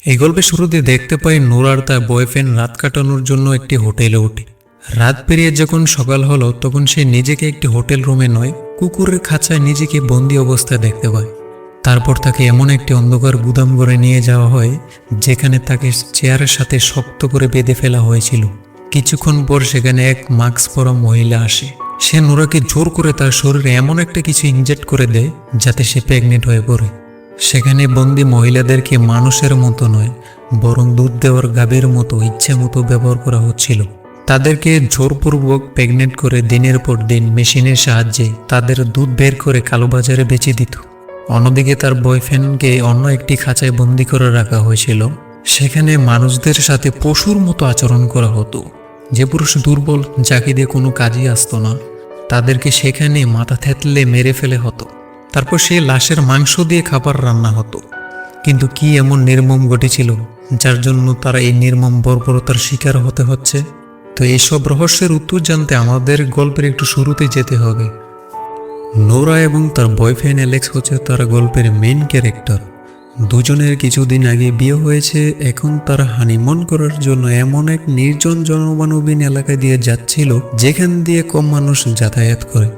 এই গল্পের শুরুতে দেখতে পাই নূর আর তার বয়ফ্রেন্ড রাত কাটানোর জন্য একটি হোটেলে ওঠে। রাত পেরিয়ে যখন সকাল হলো তখন সে নিজেকে একটি হোটেল রুমে নয়, কুকুরের খাঁচায় নিজেকে বন্দি অবস্থায় দেখতে পায়। তারপর তাকে এমন একটি অন্ধকার গুদাম ঘরে নিয়ে যাওয়া হয় যেখানে তাকে চেয়ারের সাথে শক্ত করে বেঁধে ফেলা হয়েছিল। কিছুক্ষণ পর সেখানে এক মাস্ক পরা মহিলা আসে। সে নূরাকে জোর করে তার শরীরে এমন একটা কিছু ইনজেক্ট করে দেয় যাতে সে প্রেগনেন্ট হয়ে পড়ে। সেখানে বন্দি মহিলাদেরকে মানুষের মতো নয়, বরং দুধ দেওয়ার গাভীর মতো ইচ্ছে মতো ব্যবহার করা হচ্ছিল। তাদেরকে জোরপূর্বক প্রেগনেন্ট করে দিনের পর দিন মেশিনের সাহায্যে তাদের দুধ বের করে কালোবাজারে বেচে দিত। অন্যদিকে তার বয়ফ্রেন্ডকে অন্য একটি খাঁচায় বন্দি করে রাখা হয়েছিল। সেখানে মানুষদের সাথে পশুর মতো আচরণ করা হতো। যে পুরুষ দুর্বল, যাকে দিয়ে কোনো কাজই আসতো না, তাদেরকে সেখানে মাথা থেতলে মেরে ফেলে হতো। তারপর সেই লাশের মাংস দিয়ে খাবার রান্না হতো। কিন্তু কি এমন নির্মম ঘটেছিল যার জন্য তারা এই নির্মম বর্বরতার শিকার হতে হচ্ছে? তো এইসব রহস্যের উত্তর জানতে আমাদের গল্পের একটু শুরুতে যেতে হবে। নোরা এবং তার বয়ফ্রেন্ড অ্যালেক্স হচ্ছে তার গল্পের মেইন ক্যারেক্টার। দুজনের কিছুদিন আগে বিয়ে হয়েছে। এখন তারা হানিমুন করার জন্য এমন এক নির্জন জনমানবহীন এলাকা দিয়ে যাচ্ছিল যেখান দিয়ে কম মানুষ যাতায়াত করে।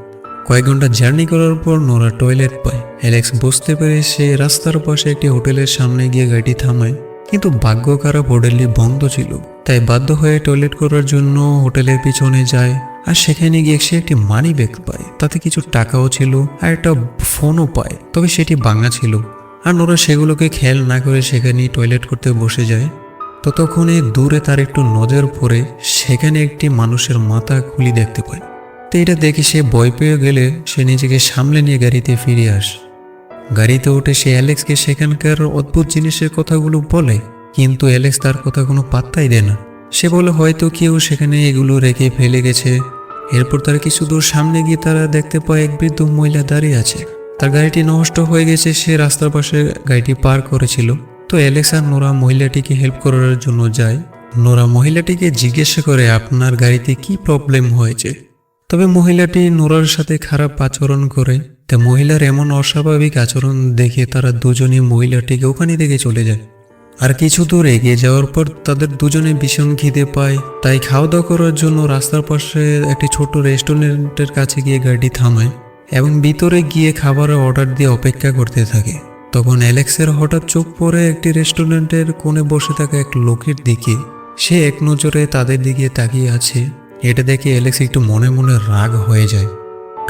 কয়েক ঘন্টা জার্নি করার পর নোরা টয়লেট পায়। অ্যালেক্স বুঝতে পেরে সে রাস্তার পাশে একটি হোটেলের সামনে গিয়ে গাড়ি থামায়, কিন্তু ভাগ্য খারাপ, হোটেলটি বন্ধ ছিল। তাই বাধ্য হয়ে টয়লেট করার জন্য হোটেলের পিছনে যায়। আর সেখানে গিয়ে সে একটি মানি ব্যাগ পায়, তাতে কিছু টাকাও ছিল আর একটা ফোনও পায়, তবে সেটি ভাঙা ছিল। আর নোরা সেগুলোকে খেয়াল না করে সেখানেই টয়লেট করতে বসে যায়। ততক্ষণে দূরে তার একটু নজর পড়ে সেখানে একটি মানুষের মাথা খুলি দেখতে পায়। তো এটা দেখে সে ভয় পেয়ে গেলে সে নিজেকে সামলে নিয়ে গাড়িতে ফিরে আসে। গাড়িতে উঠে সে অ্যালেক্সকে সেখানকার অদ্ভুত জিনিসের কথাগুলো বলে, কিন্তু অ্যালেক্স তার কথা কোনো পাত্তাই দেয় না। সে বলে হয়তো কেউ সেখানে এগুলো রেখে ফেলে গেছে। এরপর তার কিছু দূর সামনে গিয়ে তারা দেখতে পায় এক বৃদ্ধ মহিলা দাঁড়িয়ে আছে। তার গাড়িটি নষ্ট হয়ে গেছে, সে রাস্তার পাশে গাড়িটি পার্ক করেছিল। তো অ্যালেক্স আর নোরা মহিলাটিকে হেল্প করার জন্য যায়। নোরা মহিলাটিকে জিজ্ঞাসা করে আপনার গাড়িতে কি প্রবলেম হয়েছে। তবে মহিলাটি নোরার সাথে খারাপ আচরণ করে। তা মহিলার এমন অস্বাভাবিক আচরণ দেখে তারা দুজনই মহিলাটিকে ওখানে থেকে চলে যায়। আর কিছু দূর এগিয়ে যাওয়ার পর তাদের দুজনে ভীষণ খিদে পায়। তাই খাওয়া দাওয়া করার জন্য রাস্তার পাশে একটি ছোট রেস্টুরেন্টের কাছে গিয়ে গাড়ি থামায় এবং ভিতরে গিয়ে খাবারের অর্ডার দিয়ে অপেক্ষা করতে থাকে। তখন অ্যালেক্সের হঠাৎ চোখ পড়ে একটি রেস্টুরেন্টের কোণে বসে থাকা এক লোকের দিকে। সে এক নজরে তাদের দিকে তাকিয়ে আছে। এটা দেখে অ্যালেক্স একটু মনে মনে রাগ হয়ে যায়।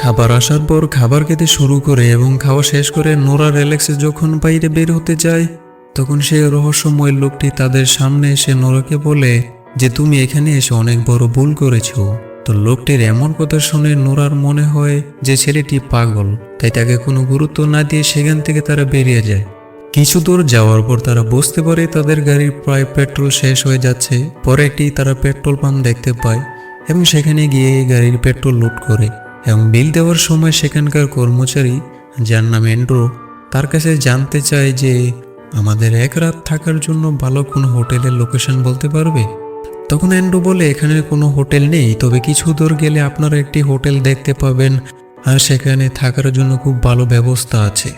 খাবার আসার পর খাবার খেতে শুরু করে এবং খাওয়া শেষ করে নোরা অ্যালেক্স যখন বাইরে বের হতে যায় তখন সে রহস্যময় লোকটি তাদের সামনে এসে নোরাকে বলে যে তুমি এখানে এসে অনেক বড় ভুল করেছো। তো লোকটির এমন কথা শুনে নোরার মনে হয় যে ছেলেটি পাগল, তাই তাকে কোনো গুরুত্ব না দিয়ে সেখান থেকে তারা বেরিয়ে যায়। কিছু দূর যাওয়ার পর তারা বুঝতে পারে তাদের গাড়ির প্রায় পেট্রোল শেষ হয়ে যাচ্ছে। পরে একটি তারা পেট্রোল পাম্প দেখতে পায় এবং সেখানে গিয়ে গাড়ির পেট্রোল লোড করে এবং বিল দেওয়ার সময় সেখানকার কর্মচারী, যার নাম অ্যান্ড্রু, তার কাছে জানতে চায় যে আমাদের এক রাত থাকার জন্য ভালো কোনো হোটেলের লোকেশন বলতে পারবে। তখন অ্যান্ড্রু বলে এখানে কোনো হোটেল নেই, তবে কিছু দূর গেলে আপনারা একটি হোটেল দেখতে পাবেন আর সেখানে থাকার জন্য খুব ভালো ব্যবস্থা আছে।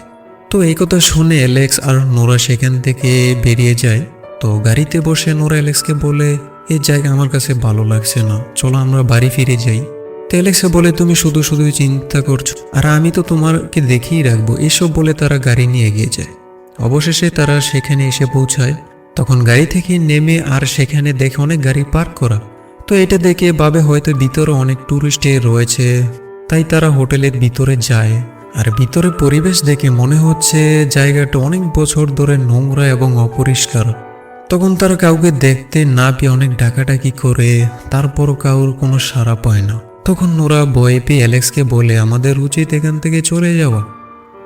তো এই কথা শুনে অ্যালেক্স আর নোরা সেখান থেকে বেরিয়ে যায়। তো গাড়িতে বসে নোরা অ্যালেক্সকে বলে এই জায়গা আমার কাছে ভালো লাগছে না, চলো আমরা বাড়ি ফিরে যাই। তো অ্যালেক্স বলে তুমি শুধু শুধুই চিন্তা করছো, আর আমি তো তোমাকে দেখিয়ে রাখবো। এসব বলে তারা গাড়ি নিয়ে এগিয়ে যায়। অবশেষে তারা সেখানে এসে পৌঁছায়। তখন গাড়ি থেকে নেমে আর সেখানে দেখে অনেক গাড়ি পার্ক করা। তো এটা দেখে ভাবে হয়তো ভিতরে অনেক টুরিস্ট রয়েছে, তাই তারা হোটেলের ভিতরে যায়। আর ভিতরে পরিবেশ দেখে মনে হচ্ছে জায়গাটা অনেক বছর ধরে নোংরা এবং অপরিষ্কার। তখন তারা কাউকে দেখতে না পেয়ে অনেক ডাকাডাকি করে, তারপরও কারোর কোনো সাড়া পায় না। তখন নোরা ভয় পেয়ে অ্যালেক্সকে বলে আমাদের উচিত এখান থেকে চলে যাওয়া।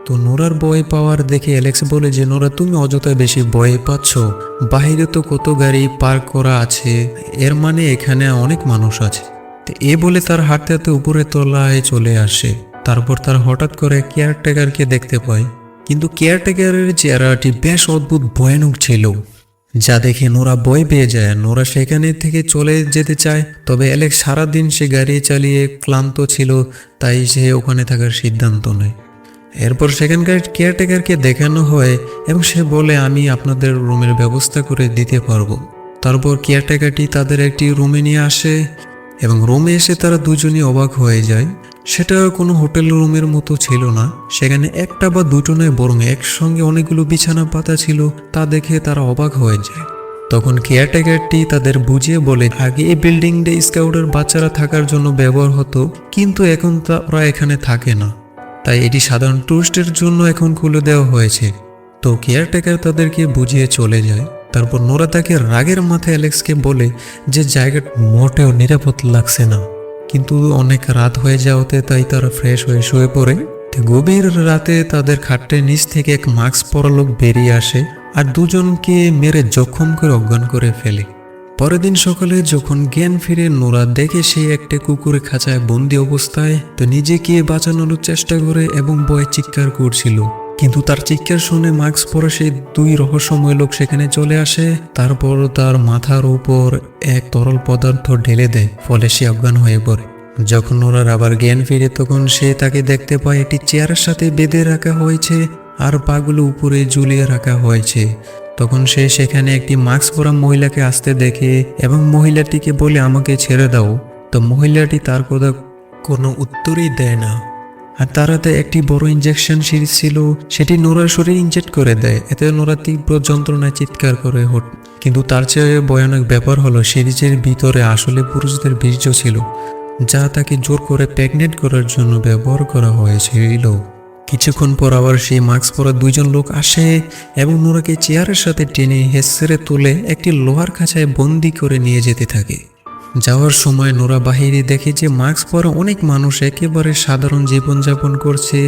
তো নোরার ভয় পাওয়ার দেখে অ্যালেক্স বলে যে নোরা তুমি অযথা বেশি ভয় পাচ্ছ, বাইরে তো কত গাড়ি পার্ক করা আছে, এর মানে এখানে অনেক মানুষ আছে। তো এ বলে তার হাঁটতে হাঁটতে উপরে তলায় চলে আসে। তারপর তার হঠাৎ করে কেয়ারটেকারকে দেখতে পায়, কিন্তু কেয়ারটেকারের চেহারাটি বেশ অদ্ভুত ভয়ানক ছিল, যা দেখে নোরা ভয় পেয়ে যায়। নোরা সেখানে থেকে চলে যেতে চায়, তবে অ্যালেক্স সারাদিন সে গাড়ি চালিয়ে ক্লান্ত ছিল, তাই সে ওখানে থাকার সিদ্ধান্ত নেয়। এরপর সেখানকার কেয়ারটেকারকে দেখানো হয় এবং সে বলে আমি আপনাদের রুমের ব্যবস্থা করে দিতে পারবো। তারপর কেয়ারটেকারটি তাদের একটি রুমে নিয়ে আসে এবং রুমে এসে তারা দুজনই অবাক হয়ে যায়। সেটা কোনো হোটেল রুমের মতো ছিল না, সেখানে একটা বা দুটো নয় বরং একসঙ্গে অনেকগুলো বিছানা পাতা ছিল। তা দেখে তারা অবাক হয়ে যায়। তখন কেয়ারটেকারটি তাদের বুঝিয়ে বলে আগে এই বিল্ডিংটা স্কাউটের বাচ্চারা থাকার জন্য ব্যবহার হতো, কিন্তু এখন ওরা এখানে থাকে না, তাই এটি সাধারণ টুরিস্টের জন্য এখন খুলে দেওয়া হয়েছে। তো কেয়ারটেকার তাদেরকে বুঝিয়ে চলে যায়। তারপর নোরা তাকে রাগের মাথায় অ্যালেক্সকে বলে যে জায়গাটা মোটেও নিরাপদ লাগছে না, কিন্তু অনেক রাত হয়ে যাওয়াতে তাই তারা ফ্রেশ হয়ে শুয়ে পড়ে। গভীর রাতে তাদের খাটের নিচ থেকে এক মাস্ক পরা লোক বেরিয়ে আসে আর দুজনকে মেরে জখম করে অজ্ঞান করে ফেলে। পরের দিন সকালে যখন জ্ঞান ফিরে, নোরা দেখে সে একটা কুকুরের খাঁচায় বন্দি অবস্থায়। তো নিজেকে বাঁচানোর চেষ্টা করে এবং ভয়ে চিৎকার করছিল, কিন্তু তার চিৎকার শুনে মাস্ক পরা সেই দুই রহস্যময় লোক সেখানে চলে আসে। তারপর তার মাথার উপর এক তরল পদার্থ ঢেলে দেয়, ফলে সে অজ্ঞান হয়ে পড়ে। যখন নোরার আবার জ্ঞান ফিরে তখন সে তাকে দেখতে পায় একটি চেয়ারের সাথে বেঁধে রাখা হয়েছে আর পাগুলো উপরে ঝুলিয়ে রাখা হয়েছে। তখন সে সেখানে একটি মাস্ক পরা মহিলাকে আসতে দেখে এবং মহিলাটিকে বলে আমাকে ছেড়ে দাও। তো মহিলাটি তার কথা কোনো উত্তরই দেয় না, আর তার হাতে একটি বড় ইনজেকশন সিরিজ ছিল, সেটি নোরার শরীরে ইনজেক্ট করে দেয়। এতে নোরা তীব্র যন্ত্রণায় চিৎকার করে কিন্তু তার চেয়ে ভয়ানক ব্যাপার হলো সিরিজের ভিতরে আসলে পুরুষদের বীর্য ছিল, যা তাকে জোর করে প্রেগনেন্ট করার জন্য ব্যবহার করা হয়েছিল। কিছুক্ষণ পর আবার সেই মাস্ক পরা দুইজন লোক আসে এবং নোরাকে চেয়ারের সাথে টেনে হেসড়ে তুলে একটি লোহার খাঁচায় বন্দি করে নিয়ে যেতে থাকে। যাওয়ার সময় নোরা বাহিরে দেখে যে মাস্ক পরা অনেক মানুষ একেবারে সাধারণ জীবনযাপন করছে,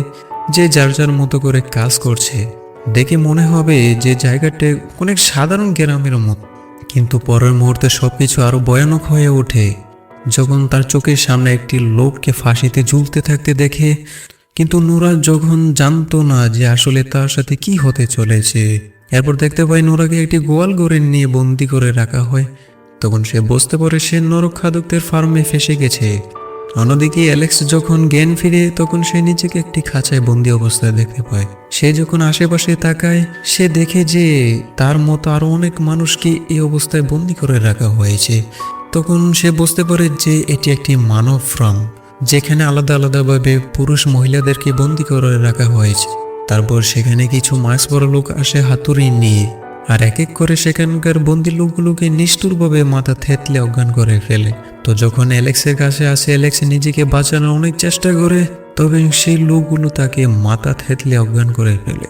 যে যার যার মতো করে কাজ করছে। দেখে মনে হবে যে জায়গাটা অনেক সাধারণ গ্রামের মতো, কিন্তু পরের মুহূর্তে সবকিছু আরো ভয়ানক হয়ে ওঠে যখন তার চোখের সামনে একটি লোককে ফাঁসিতে ঝুলতে থাকতে দেখে। কিন্তু নোরা যখন জানতো না যে আসলে তার সাথে কি হতে চলেছে। এরপর দেখতে পাই নোরাকে একটি গোয়াল ঘরে নিয়ে বন্দি করে রাখা হয়। তখন সে বুঝতে পারে সে নরখাদকদের ফার্মে ফেসে গেছে। অন্যদিকে অ্যালেক্স যখন জ্ঞান ফিরে তখন সে নিজেকে একটি খাঁচায় বন্দি অবস্থায় দেখতে পায়। সে যখন আশেপাশে তাকায় সে দেখে যে তার মতো আরো অনেক মানুষকে এই অবস্থায় বন্দি করে রাখা হয়েছে। তখন সে বুঝতে পারে যে এটি একটি মানব ফার্ম, যেখানে আলাদা আলাদাভাবে পুরুষ মহিলাদেরকে বন্দি করে রাখা হয়েছে। তারপর সেখানে কিছু মাস্ক পরা লোক আসে হাতুড়ি নিয়ে, আর এক এক করে সেখানকার বন্দি লোকগুলোকে নিষ্ঠুরভাবে মাথা থেতলে অজ্ঞান করে ফেলে। তো যখন অ্যালেক্সের কাছে আসে, অ্যালেক্স নিজেকে বাঁচানোর অনেক চেষ্টা করে, তবে সেই লোকগুলো তাকে মাথা থেতলে অজ্ঞান করে ফেলে।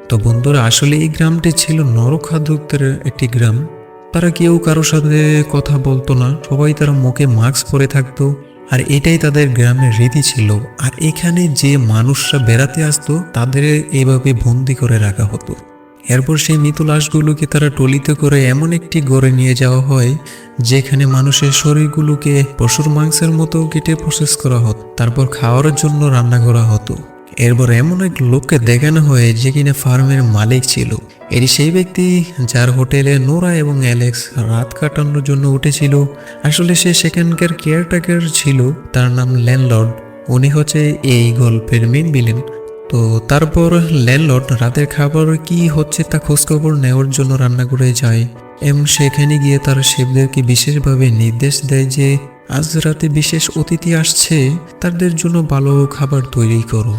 তো বন্ধুরা, আসলে এই গ্রামটি ছিল নরখাদকদের একটি গ্রাম। তারা কেউ কারোর সাথে কথা বলতো না, সবাই তারা মুখে মাস্ক পরে থাকতো, আর এটাই তাদের গ্রামের রীতি ছিল। আর এখানে যে মানুষরা বেড়াতে আসতো তাদের এইভাবে বন্দি করে রাখা হতো। এরপর সেই মৃত লাশগুলোকে তারা টলিতে করে এমন একটি ঘরে নিয়ে যাওয়া হয় যেখানে মানুষের শরীরগুলোকে পশুর মাংসের মতো কেটে প্রসেস করা হতো, তারপর খাওয়ার জন্য রান্না করা হতো। এরপর এমন এক লোককে দেখানো হয় যে কিনা ফার্মের মালিক ছিল। এটি সেই ব্যক্তি যার হোটেলে নোরা এবং অ্যালেক্স রাত কাটানোর জন্য উঠেছিল। আসলে সে সেখানকার কেয়ারটেকার ছিল, তার নাম ল্যান্ডলর্ড। উনি হচ্ছে এই গল্পের মেন ভিলেন। তো তারপর ল্যান্ডলর্ড রাতের খাবার কি হচ্ছে তা খোঁজখবর নেওয়ার জন্য রান্না করে যায় এবং সেখানে গিয়ে তারা শেফদেরকে বিশেষভাবে নির্দেশ দেয় যে আজ রাতে বিশেষ অতিথি আসছে, তাদের জন্য ভালো খাবার তৈরি করো।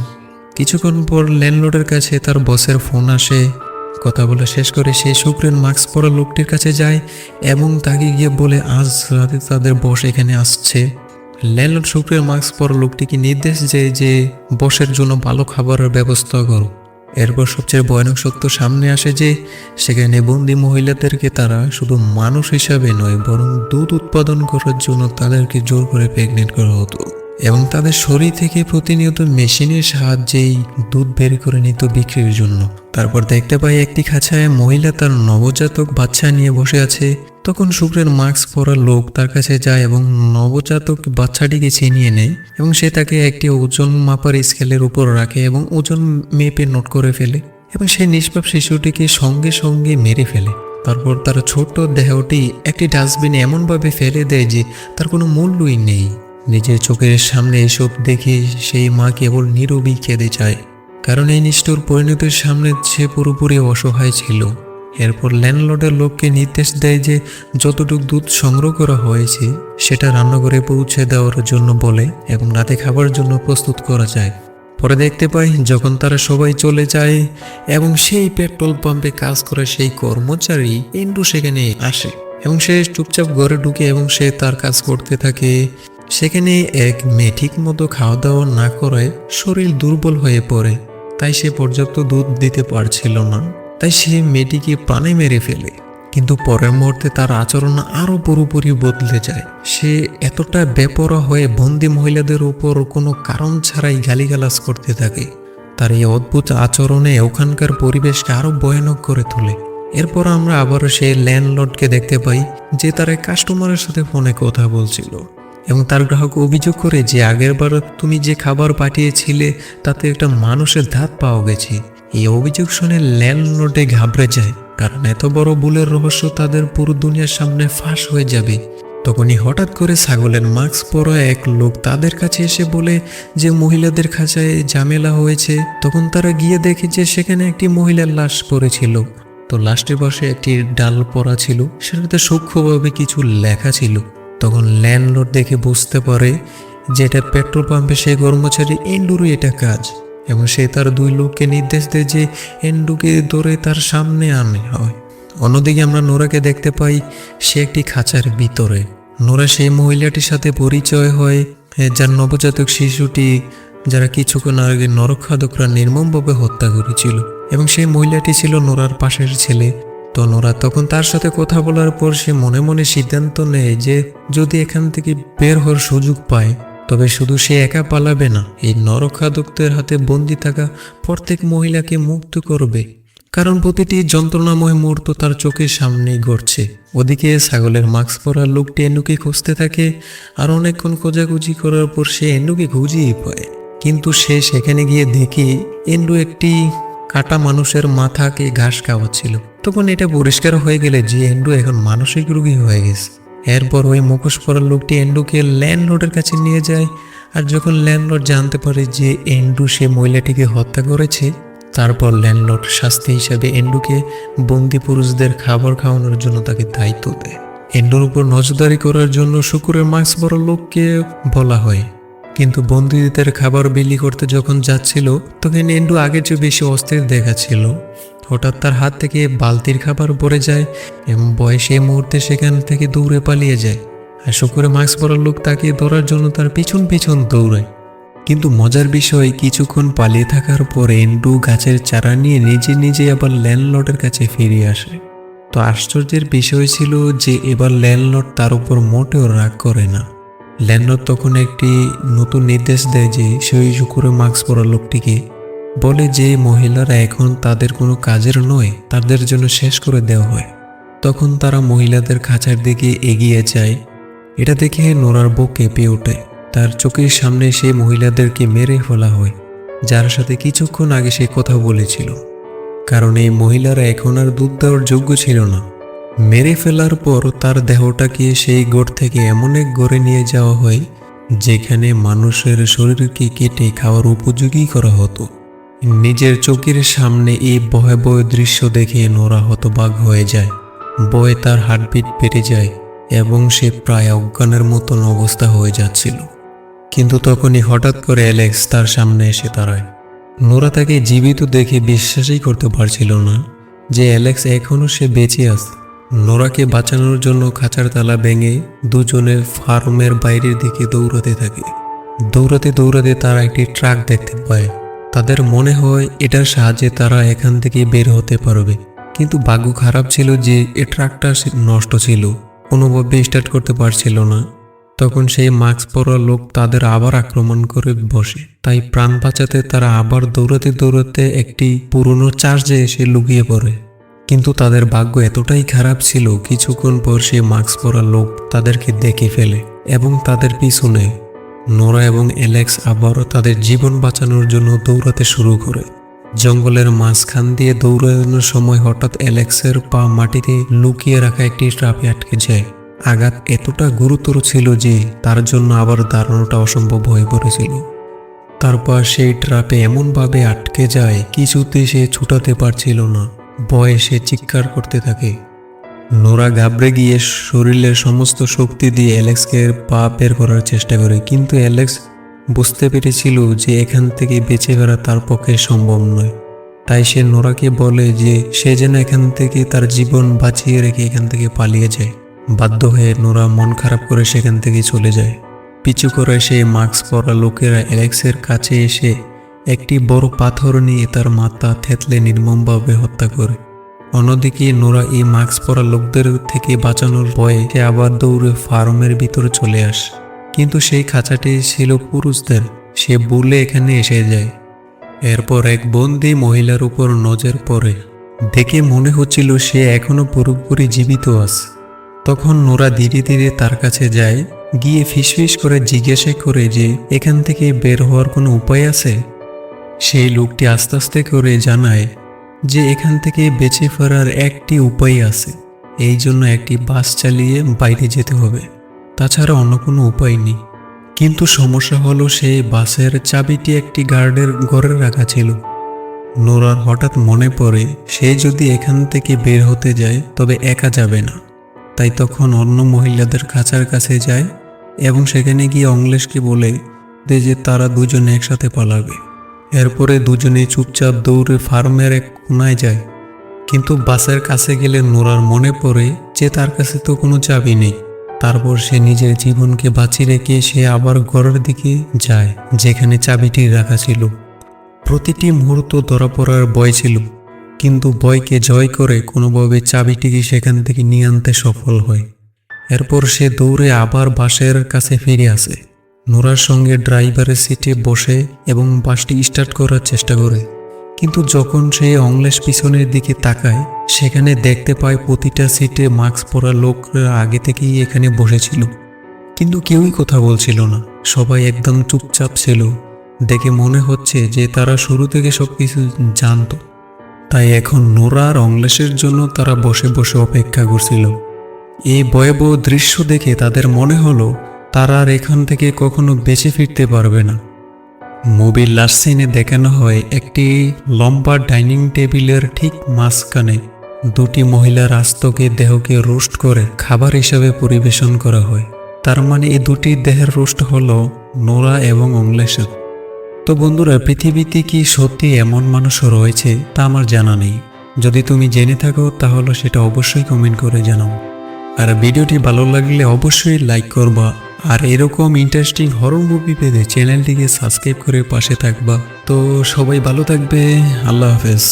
কিছুক্ষণ পর ল্যান্ডলর্ডের কাছে তার বসের ফোন আসে। কথা বলা শেষ করে সে শুক্রের মাস্ক পরা লোকটির কাছে যায় এবং তাকে গিয়ে বলে আজ রাতে তাদের বস এখানে আসছে। ল্যান্ডলর্ড শুক্রের মাস্ক পরা লোকটিকে নির্দেশ দেয় যে বসের জন্য ভালো খাবারের ব্যবস্থা করো। এরপর সবচেয়ে ভয়ানক সত্য সামনে আসে যে সেখানে বন্দি মহিলাদেরকে তারা শুধু মানুষ হিসাবে নয় বরং দুধ উৎপাদন করার জন্য তাদেরকে জোর করে প্রেগনেন্ট করা হতো এবং তাদের শরীর থেকে প্রতিনিয়ত মেশিনের সাহায্যেই দুধ বের করে নিত বিক্রির জন্য। তারপর দেখতে পাই একটি খাঁচায় মহিলা তার নবজাতক বাচ্চা নিয়ে বসে আছে। তখন শুক্রের মাস্ক পরা লোক তার কাছে যায় এবং নবজাতক বাচ্চাটিকে ছিনিয়ে নেয় এবং সে তাকে একটি ওজন মাপার স্কেলের উপর রাখে এবং ওজন মেপে নোট করে ফেলে এবং সেই নিষ্পাপ শিশুটিকে সঙ্গে সঙ্গে মেরে ফেলে। তারপর তার ছোট্ট দেহটি একটি ডাস্টবিনে এমনভাবে ফেলে দেয় যে তার কোনো মূল্যই নেই। নিজের চোখের সামনে এসব দেখে সেই মা কেবল নীরবই কেঁদে যায়, কারণ এই নিষ্ঠুর পরিণতির সামনে সে পুরোপুরি অসহায় ছিল। এরপর ল্যান্ডলর্ডের লোককে নির্দেশ দেয় যে যতটুকু দুধ সংগ্রহ করা হয়েছে সেটা রান্নাঘরে পৌঁছে দেওয়ার জন্য বলে এবং রাতে খাবার জন্য প্রস্তুত করা যায়। পরে দেখতে পাই যখন তারা সবাই চলে যায় এবং সেই পেট্রোল পাম্পে কাজ করে সেই কর্মচারী এন্ড্রু সেখানে আসে এবং সে চুপচাপ ঘরে ঢুকে এবং সে তার কাজ করতে থাকে। সেখানে এক মেয়ে ঠিক মতো খাওয়া দাওয়া না করায় শরীর দুর্বল হয়ে পড়ে, তাই সে পর্যাপ্ত দুধ দিতে পারছিল না, তাই সে মেয়েটিকে প্রাণে মেরে ফেলে। কিন্তু পরের মুহূর্তে তার আচরণ আরো পুরোপুরি বদলে যায়। সে এতটা বেপরোয়া হয়ে বন্দি মহিলাদের উপর কোনো কারণ ছাড়াই গালিগালাজ করতে থাকে। তার এই অদ্ভুত আচরণে ওখানকার পরিবেশকে আরো ভয়ানক করে তোলে। এরপর আমরা আবারও সেই ল্যান্ডলর্ডকে দেখতে পাই যে তার এক কাস্টমারের সাথে ফোনে কথা বলছিল এবং তার গ্রাহক অভিযোগ করে যে আগেরবার তুমি যে খাবার পাঠিয়েছিলে তাতে একটা মানুষের দাঁত পাওয়া গেছে। এই অভিযোগ শুনে ল্যান্ডলর্ডে ঘাবড়ে যায়, কারণ এত বড় ভুলের রহস্য তাদের পুরো দুনিয়ার সামনে ফাঁস হয়ে যাবে। তখনই হঠাৎ করে ছাগলের মাস্ক পরা এক লোক তাদের কাছে এসে বলে যে মহিলাদের খাঁচায় ঝামেলা হয়েছে। তখন তারা গিয়ে দেখে যে সেখানে একটি মহিলার লাশ পড়েছিল। তো লাশটির পাশে একটি ডাল পড়া ছিল, সেটাতে সূক্ষ্মভাবে কিছু লেখা ছিল। তখন ল্যান্ডলর্ড দেখে বুঝতে পারে যে এটা পেট্রোল পাম্পে সেই কর্মচারী এন্ড্রুরই এটা কাজ এবং সে তার দুই লোককে নির্দেশ দেয় যে এন্ড্রুকে ধরে তার সামনে আনে হয়। অন্যদিকে আমরা নোরাকে দেখতে পাই, সে একটি খাঁচার ভিতরে। নোরা সেই মহিলাটির সাথে পরিচয় হয় যার নবজাতক শিশুটি যারা কিছুক্ষণ আগে নরখাদকরা নির্মমভাবে হত্যা করেছিল এবং সেই মহিলাটি ছিল নোরার পাশের ছেলে। তো নোরা তখন তার সাথে কথা বলার পর সে মনে মনে সিদ্ধান্ত নেয় যে যদি এখান থেকে বের হওয়ার সুযোগ পায় তবে শুধু সে একা পালাবে না, এই নরখাদকদের হাতে বন্দি থাকা প্রত্যেক মহিলাকে মুক্ত করবে, কারণ প্রতিটি যন্ত্রণাময় মুহূর্ত তার চোখের সামনেই ঘটছে। ওদিকে ছাগলের মাস্ক পরা লোকটি এন্ডুকে খুঁজতে থাকে আর অনেকক্ষণ খোঁজাখুঁজি করার পর সে এন্ডুকে খুঁজেই পায়। কিন্তু সে সেখানে গিয়ে দেখে এন্ডু একটি কাটা মানুষের মাথাকে ঘাস খাওয়াচ্ছিল। তখন এটা পরিষ্কার হয়ে গেলে যে এন্ডু এখন মানসিক রোগী হয়ে গেছে। এরপর ওই মুখোশ পরা লোকটি এন্ডুকে ল্যান্ডলর্ডের কাছে নিয়ে যায় আর যখন ল্যান্ডলর্ড জানতে পারে যে এন্ডু সে মহিলাটিকে হত্যা করেছে, তারপর ল্যান্ডলর্ড শাস্তি হিসাবে এন্ডুকে বন্দি পুরুষদের খাবার খাওয়ানোর জন্য তাকে দায়িত্ব দেয়। এন্ডুর উপর নজরদারি করার জন্য শুকুরের মাস্ক পরা লোককে বলা হয়। কিন্তু বন্দীদের খাবার বিলি করতে যখন যাচ্ছিল তখন এন্ডু আগের চেয়ে বেশি অস্থির দেখাচ্ছিল। হঠাৎ তার হাত থেকে বালতির খাবার পড়ে যায় এবং ভয়ে সেই মুহূর্তে সেখান থেকে দৌড়ে পালিয়ে যায়। আর শুকুরে মাস্ক পরা লোক তাকে ধরার জন্য তার পিছন পিছন দৌড়ায়। কিন্তু মজার বিষয়, কিছুক্ষণ পালিয়ে থাকার পর এন্ডু গাছের চারা নিয়ে নিজে নিজে আবার ল্যান্ডলর্ডের কাছে ফিরে আসে। তো আশ্চর্যের বিষয় ছিল যে এবার ল্যান্ডলর্ড তার উপর মোটেও রাগ করে না। ল্যান্ডলর্ড তখন একটি নতুন নির্দেশ দেয় যে সেই শুকুরে মাস্ক পরা লোকটিকে বলে যে মহিলারা এখন তাদের কোনো কাজের নয়, তাদের জন্য শেষ করে দেওয়া হয়। তখন তারা মহিলাদের খাঁচার দিকে এগিয়ে যায়। এটা দেখে নোরার বুক কেঁপে ওঠে। তার চোখের সামনে সেই মহিলাদেরকে মেরে ফেলা হয় যার সাথে কিছুক্ষণ আগে সে কথা বলেছিল, কারণ এই মহিলারা এখন আর দুধ দেওয়ার যোগ্য ছিল না। মেরে ফেলার পর তার দেহটাকে সেই গোড় থেকে এমন এক ঘরে নিয়ে যাওয়া হয় যেখানে মানুষের শরীরকে কেটে খাওয়ার উপযোগী করা হতো। নিজের চোখের সামনে এই ভয়াবহ দৃশ্য দেখে নোরা হতবাক হয়ে যায়। ভয়ে তার হার্টবিট বেড়ে যায় এবং সে প্রায় অজ্ঞানের মতন অবস্থা হয়ে যাচ্ছিল। কিন্তু তখনই হঠাৎ করে অ্যালেক্স তার সামনে এসে দাঁড়ায়। নোরা তাকে জীবিত দেখে বিশ্বাসই করতে পারছিল না যে অ্যালেক্স এখনও সে বেঁচে আছে। নোরাকে বাঁচানোর জন্য খাঁচার তালা ভেঙে দুজনে ফার্মের বাইরের দিকে দৌড়াতে থাকে। দৌড়াতে দৌড়াতে তারা একটি ট্রাক দেখতে পায়। তাদের মনে হয় এটার সাহায্যে তারা এখান থেকে বের হতে পারবে, কিন্তু ভাগ্য খারাপ ছিল যে এই ট্রাকটা নষ্ট ছিল, কোনোভাবে স্টার্ট করতে পারছিল না। তখন সেই মাস্ক পরা লোক তাদের আবার আক্রমণ করে বসে। তাই প্রাণ বাঁচাতে তারা আবার দৌড়াতে দৌড়াতে একটি পুরনো চার্চে এসে লুকিয়ে পড়ে। কিন্তু তাদের ভাগ্য এতটাই খারাপ ছিল, কিছুক্ষণ পর সেই মাস্ক পরা লোক তাদেরকে দেখে ফেলে এবং তাদের পিছনে নোরা এবং অ্যালেক্স আবারও তাদের জীবন বাঁচানোর জন্য দৌড়াতে শুরু করে। জঙ্গলের মাঝখান দিয়ে দৌড়ানোর সময় হঠাৎ অ্যালেক্সের পা মাটিতে লুকিয়ে রাখা একটি ট্রাপে আটকে যায়। আঘাত এতটা গুরুতর ছিল যে তার জন্য আবার দাঁড়ানোটা অসম্ভব হয়ে পড়েছিল। তারপর সেই ট্রাপে এমনভাবে আটকে যায় কিছুতে সে ছুটাতে পারছিল না। ভয়ে সে চিৎকার করতে থাকে। নোরা ঘাবড়ে গিয়ে শরীরের সমস্ত শক্তি দিয়ে অ্যালেক্সকে পা বের করার চেষ্টা করে, কিন্তু অ্যালেক্স বুঝতে পেরেছিল যে এখান থেকে বেঁচে ফেরা তার পক্ষে সম্ভব নয়। তাই সে নোরাকে বলে যে সে যেন এখান থেকে তার জীবন বাঁচিয়ে রেখে এখান থেকে পালিয়ে যায়। বাধ্য হয়ে নোরা মন খারাপ করে সেখান থেকে চলে যায়। পিছু করে সে মাস্ক পরা লোকেরা অ্যালেক্সের কাছে এসে একটি বড় পাথর নিয়ে তার মাথা থেতলে নির্মমভাবে হত্যা করে। অন্যদিকে নোরা এই মাস্ক পরা লোকদের থেকে বাঁচানোর ভয়ে সে আবার দৌড়ে ফার্মের ভিতরে চলে আসে, কিন্তু সেই খাঁচাটি ছিল পুরুষদের। সে ভুলে এখানে এসে যায়। এরপর এক বন্দি মহিলার উপর নজর পড়ে। দেখে মনে হচ্ছিল সে এখনো পুরোপুরি জীবিত আছে। তখন নোরা ধীরে ধীরে তার কাছে যায়, গিয়ে ফিসফিস করে জিজ্ঞাসা করে যে এখান থেকে বের হওয়ার কোনো উপায় আছে। সেই লোকটি আস্তে আস্তে করে জানায় যে এখান থেকে বেঁচে ফেরার একটি উপায় আছে, এই জন্য একটি বাস চালিয়ে বাইরে যেতে হবে, তাছাড়া অন্য কোনো উপায় নেই। কিন্তু সমস্যা হলো সেই বাসের চাবিটি একটি গার্ডের ঘরে রাখা ছিল। নোরার হঠাৎ মনে পড়ে সে যদি এখান থেকে বের হতে যায় তবে একা যাবে না। তাই তখন অন্য মহিলাদের খাঁচার কাছে যায় এবং সেখানে গিয়ে অংলেশকে বলে দেয় যে তারা দুজনে একসাথে পালাবে। এরপরে দুজনে চুপচাপ দৌড়ে ফার্মের এক কোনায় যায়। কিন্তু বাসের কাছে গেলে নোরার মনে পড়ে যে তার কাছে তো কোনো চাবি নেই। তারপর সে নিজের জীবনকে বাঁচিয়ে রেখে সে আবার ঘরের দিকে যায় যেখানে চাবিটি রাখা ছিল। প্রতিটি মুহূর্ত ধরা পড়ার ভয় ছিল, কিন্তু ভয়কে জয় করে কোনোভাবে চাবিটিকে সেখান থেকে নিয়ে আনতে সফল হয়। এরপর সে দৌড়ে আবার বাসের কাছে ফিরে আসে। নোরার সঙ্গে ড্রাইভারের সিটে বসে এবং বাসটি স্টার্ট করার চেষ্টা করে, কিন্তু যখন সে অংলেশ পিছনের দিকে তাকায় সেখানে দেখতে পায় প্রতিটা সিটে মাস্ক পরা লোকরা আগে থেকেই এখানে বসেছিল, কিন্তু কেউই কথা বলছিল না। সবাই একদম চুপচাপ ছিল। দেখে মনে হচ্ছে যে তারা শুরু থেকে সবকিছু জানতো। তাই এখন নোরা আর অংলেশের জন্য তারা বসে বসে অপেক্ষা করছিল। এই ভয়াবহ দৃশ্য দেখে তাদের মনে হলো তারা আর এখান থেকে কখনো বেঁচে ফিরতে পারবে না। মুভির লাস্ট সিনে দেখানো হয় একটি লম্বা ডাইনিং টেবিলের ঠিক মাঝখানে দুটি মহিলার আস্তকে দেহকে রোস্ট করে খাবার হিসাবে পরিবেশন করা হয়। তার মানে এই দুটি দেহের রোস্ট হলো নোরা এবং অংলেশের। তো বন্ধুরা, পৃথিবীতে কি সত্যি এমন মানুষও রয়েছে তা আমার জানা নেই। যদি তুমি জেনে থাকো তাহলে সেটা অবশ্যই কমেন্ট করে জানাও। আর ভিডিওটি ভালো লাগলে অবশ্যই লাইক করবা। আর এরকম ইন্টারেস্টিং হরর মুভি পেতে চ্যানেলটিকে সাবস্ক্রাইব করে পাশে থাকবা। তো সবাই ভালো থাকবে। আল্লাহ হাফেজ।